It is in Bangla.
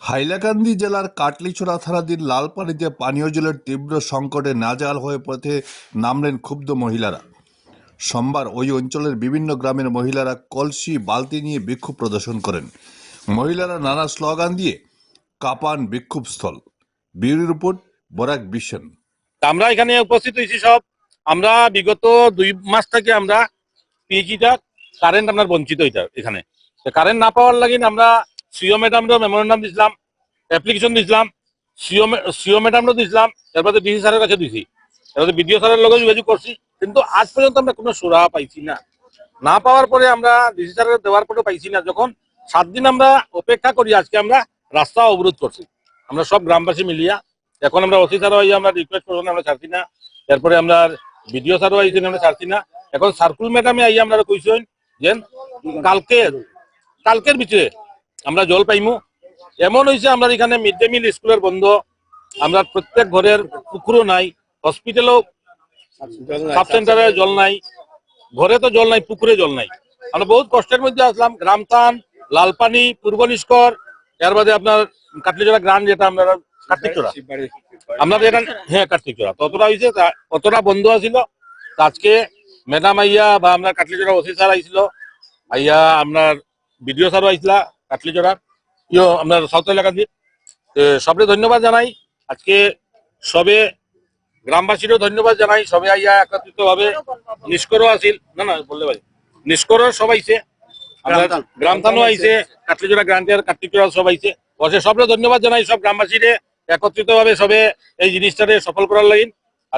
হাইলাকান্দি জেলার কাটলিছড়া থানাধীন লালপানিতে পানীয় জলের তীব্র সংকটে নাজেহাল হয়ে পথে নামলেন ক্ষুব্ধ মহিলারা। সোমবার ওই অঞ্চলের বিভিন্ন গ্রামের মহিলারা কলসি বালতি নিয়ে বিক্ষোভ প্রদর্শন করেন। মহিলারা নানা স্লোগান দিয়ে কাঁপান বিক্ষোভস্থল। Bureau report, Barak vision. আমরা এখানে উপস্থিত হয়েছি সব। আমরা বিগত 2 মাস থেকে আমরা পিএইচইটা কারেন্ট আপনার বঞ্চিত হইতা। এখানে কারেন্ট না পাওয়ার লাগে আমরা সিও ম্যাডামরা মেমোরেন্ডাম দিছিলাম, অ্যাপ্লিকেশন দিছিলাম, সিও ম্যাডামরা দিছিলাম, তারপরে ডিসি স্যারের কাছে দিছি, তারপরে বিডিও স্যারের লগে যোগাযোগ করছি, কিন্তু আজ পর্যন্ত আমরা কোনো সুরাহা পাইছি না। না পাওয়ার পরে আমরা ডিসি স্যারের দেওয়ার পরে পাইছি না। যখন 7 দিন আমরা অপেক্ষা করি, আজকে আমরা রাস্তা অবরোধ করছি, আমরা সব গ্রামবাসী মিলিয়া। এখন আমরা ওসি স্যারও আইয়া আমরা রিকোয়েস্ট করছি, আমরা ছাড়ছি না। তারপরে আমরা বিডিও স্যারও আইছেন, আমরা ছাড়ছি না। এখন সার্কুল ম্যাডামে আইয়া আমরা কইছেন যে কালকের ভিতরে আমরা জল পাইমু। এমন হয়েছে আমরা এখানে মিড ডে মিল স্কুলের বন্ধ, আমরা প্রত্যেক ঘরের পুকুরও নাই, হসপিটালও সাব সেন্টারে জল নাই, ঘরে তো জল নাই, পুকুরে জল নাই। আমরা বহুত কষ্টের মধ্যে আসলাম। গ্রামতান, লালপানি, পূর্ব নিষ্কর, এর বাদে আপনার কাটলিচড়া গ্রাম, যেটা আমরা কার্তিকচড়া, আপনাদের এখানে, হ্যাঁ কার্তিকচড়া, ততটা হয়েছে, অতটা বন্ধ আছিল। আজকে ম্যাডাম আইয়া বা আমরা কাটলিচড়া ওসি স্যার আইছিল, আইয়া আপনার বিডিও স্যারও আইসলা কাটলিচড়ার, আপনার সাউথ এলাকা দিয়ে। সবরে ধন্যবাদ জানাই। আজকে সবে গ্রামবাসীরও ধন্যবাদ জানাই, সবে আইয়া একত্রিত ভাবে। নিষ্করও আসিল, না না বললে ভাই, নিষ্করও সব আইছে, গ্রামথানও আইছে, কাটলিচড়া গ্রান্টের কার্তিকচড়া সব আইছে। বসে সবরে ধন্যবাদ জানাই, সব গ্রামবাসীরে একত্রিত ভাবে সবে এই জিনিসটারে সফল করার লাগি।